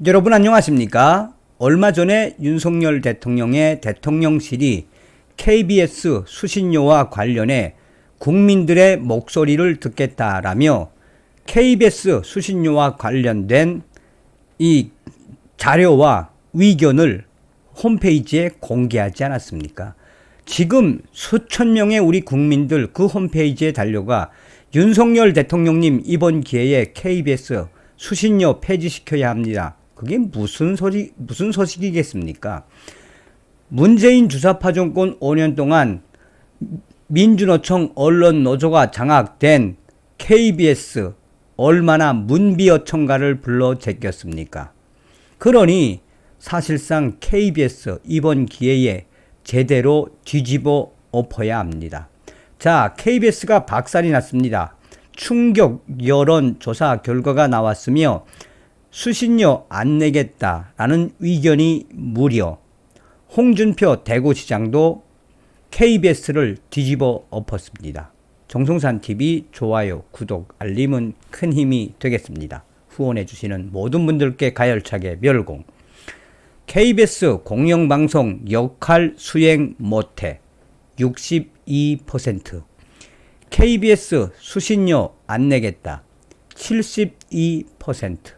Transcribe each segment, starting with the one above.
여러분 안녕하십니까? 얼마 전에 윤석열 대통령의 대통령실이 KBS 수신료와 관련해 국민들의 목소리를 듣겠다라며 KBS 수신료와 관련된 이 자료와 의견을 홈페이지에 공개하지 않았습니까? 지금 수천 명의 우리 국민들 그 홈페이지에 달려가 윤석열 대통령님 이번 기회에 KBS 수신료 폐지시켜야 합니다. 그게 무슨 소식이겠습니까? 문재인 주사파 정권 5년 동안 민주노총 언론노조가 장악된 KBS 얼마나 문비어천가를 불러 제꼈습니까? 그러니 사실상 KBS 이번 기회에 제대로 뒤집어 엎어야 합니다. 자, KBS가 박살이 났습니다. 충격 여론조사 결과가 나왔으며 수신료 안 내겠다라는 의견이 무려 홍준표 대구시장도 KBS를 뒤집어 엎었습니다. 정성산TV 좋아요, 구독, 알림은 큰 힘이 되겠습니다. 후원해주시는 모든 분들께 가열차게 멸공. KBS 공영방송 역할 수행 못해 62%, KBS 수신료 안 내겠다 72%,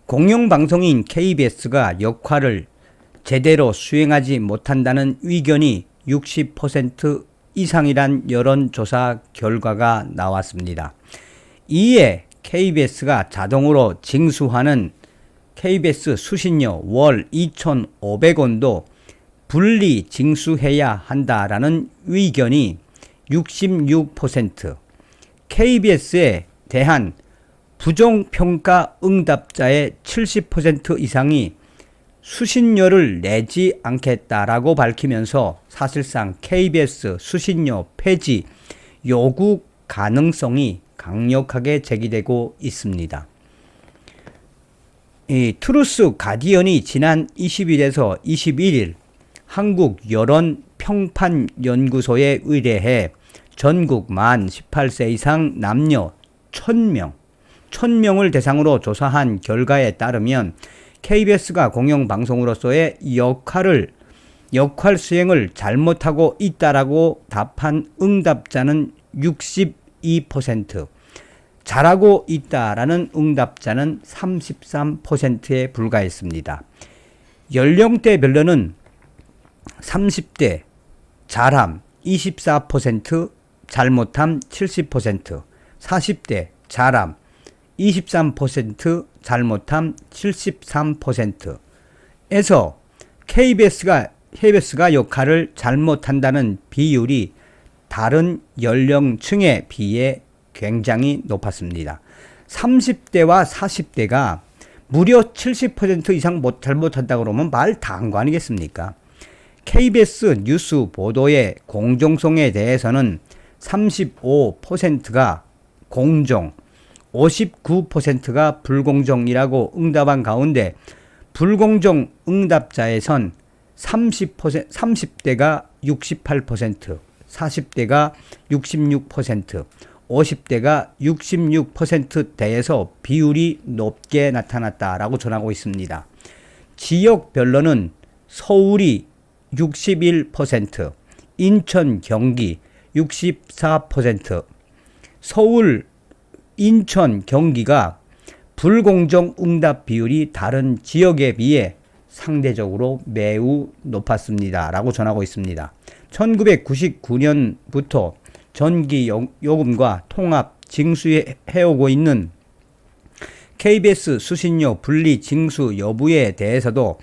공영방송인 KBS가 역할을 제대로 수행하지 못한다는 의견이 60% 이상이란 여론조사 결과가 나왔습니다. 이에 KBS가 자동으로 징수하는 KBS 수신료 월 2,500원도 분리 징수해야 한다라는 의견이 66%, KBS에 대한 부정평가 응답자의 70% 이상이 수신료를 내지 않겠다라고 밝히면서 사실상 KBS 수신료 폐지 요구 가능성이 강력하게 제기되고 있습니다. 이 트루스 가디언이 지난 20일에서 21일 한국 여론평판연구소에 의뢰해 전국 만 18세 이상 남녀 1000명을 대상으로 조사한 결과에 따르면 KBS가 공영방송으로서의 역할 수행을 잘못하고 있다라고 답한 응답자는 62%, 잘하고 있다라는 응답자는 33%에 불과했습니다. 연령대별로는 30대 잘함 24%, 잘못함 70%, 40대 잘함 23%, 잘못함 73%에서 KBS가 역할을 잘못한다는 비율이 다른 연령층에 비해 굉장히 높았습니다. 30대와 40대가 무려 70% 이상 잘못한다고 그러면 말 다 한 거 아니겠습니까? KBS 뉴스 보도의 공정성에 대해서는 35%가 공정, 59%가 불공정이라고 응답한 가운데 불공정 응답자에선 30대가 68%, 40대가 66%, 50대가 66%대에서 비율이 높게 나타났다라고 전하고 있습니다. 지역별로는 서울이 61%, 인천, 경기 64%, 서울, 인천, 경기가 불공정 응답 비율이 다른 지역에 비해 상대적으로 매우 높았습니다. 라고 전하고 있습니다. 1999년부터 전기 요금과 통합 징수해오고 있는 KBS 수신료 분리 징수 여부에 대해서도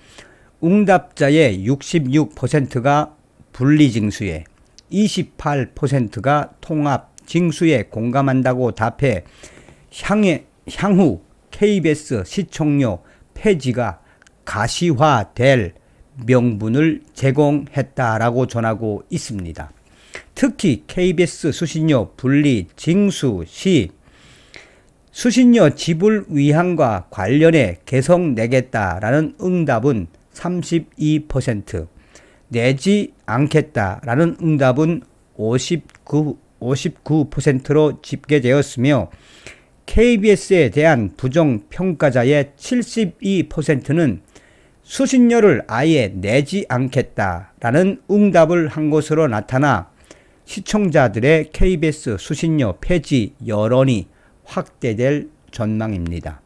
응답자의 66%가 분리 징수에, 28%가 통합 징수에 공감한다고 답해 향후 KBS 시청료 폐지가 가시화될 명분을 제공했다라고 전하고 있습니다. 특히 KBS 수신료 분리 징수 시 수신료 지불 위한과 관련해 계속 내겠다라는 응답은 32%, 내지 않겠다라는 응답은 59%로 집계되었으며 KBS에 대한 부정평가자의 72%는 수신료를 아예 내지 않겠다라는 응답을 한 것으로 나타나 시청자들의 KBS 수신료 폐지 여론이 확대될 전망입니다.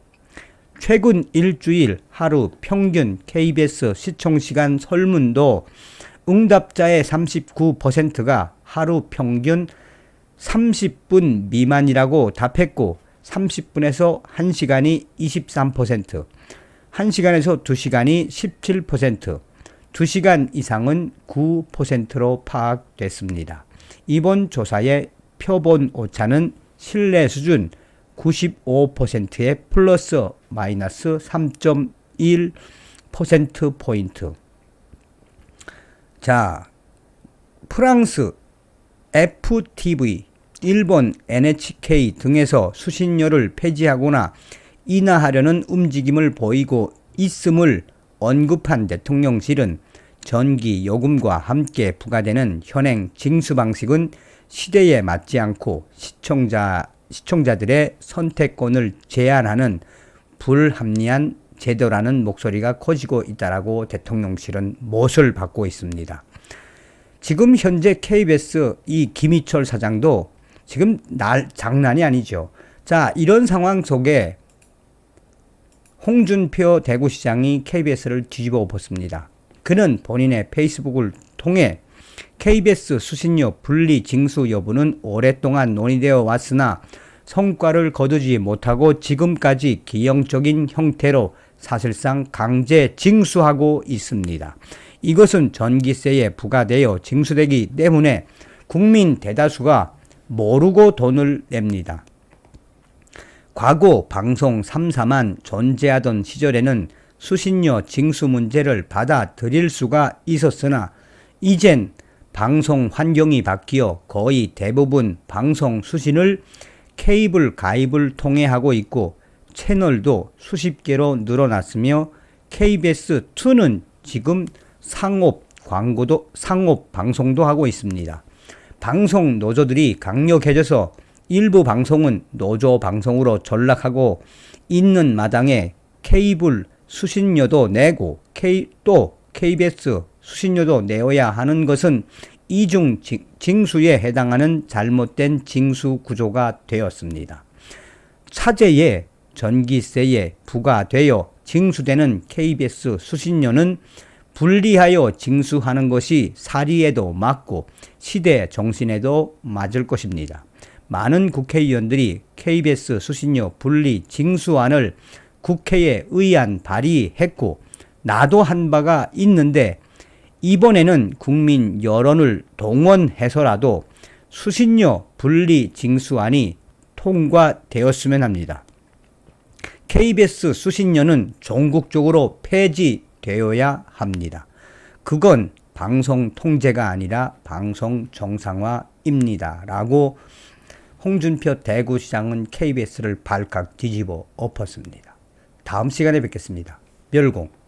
최근 일주일 하루 평균 KBS 시청시간 설문도 응답자의 39%가 하루 평균 30분 미만이라고 답했고 30분에서 1시간이 23%, 1시간에서 2시간이 17%, 2시간 이상은 9%로 파악됐습니다. 이번 조사의 표본 오차는 신뢰 수준 95%의 플러스 마이너스 3.1%포인트. 자, 프랑스 FTV, 일본 NHK 등에서 수신료를 폐지하거나 인하하려는 움직임을 보이고 있음을 언급한 대통령실은 전기 요금과 함께 부과되는 현행 징수 방식은 시대에 맞지 않고 시청자들의 선택권을 제한하는 불합리한 제도라는 목소리가 커지고 있다라고 대통령실은 못을 받고 있습니다. 지금 현재 KBS 이 김희철 사장도 지금 장난이 아니죠. 자, 이런 상황 속에 홍준표 대구시장이 KBS를 뒤집어 엎었습니다. 그는 본인의 페이스북을 통해 KBS 수신료 분리 징수 여부는 오랫동안 논의되어 왔으나 성과를 거두지 못하고 지금까지 기형적인 형태로 사실상 강제 징수하고 있습니다. 이것은 전기세에 부과되어 징수되기 때문에 국민 대다수가 모르고 돈을 냅니다. 과거 방송 3사만 존재하던 시절에는 수신료 징수 문제를 받아들일 수가 있었으나 이젠 방송 환경이 바뀌어 거의 대부분 방송 수신을 케이블 가입을 통해 하고 있고 채널도 수십 개로 늘어났으며 KBS2는 지금 상업 방송도 하고 있습니다. 방송 노조들이 강력해져서 일부 방송은 노조 방송으로 전락하고 있는 마당에 케이블 수신료도 내고 또 KBS 수신료도 내어야 하는 것은 이중 징수에 해당하는 잘못된 징수 구조가 되었습니다. 차제에 전기세에 부과되어 징수되는 KBS 수신료는 분리하여 징수하는 것이 사리에도 맞고 시대 정신에도 맞을 것입니다. 많은 국회의원들이 KBS 수신료 분리 징수안을 국회에 의안 발의했고 나도 한 바가 있는데 이번에는 국민 여론을 동원해서라도 수신료 분리 징수안이 통과되었으면 합니다. KBS 수신료는 전국적으로 폐지되어야 합니다. 그건 방송 통제가 아니라 방송 정상화입니다. 라고 홍준표 대구시장은 KBS를 발칵 뒤집어 엎었습니다. 다음 시간에 뵙겠습니다. 멸공.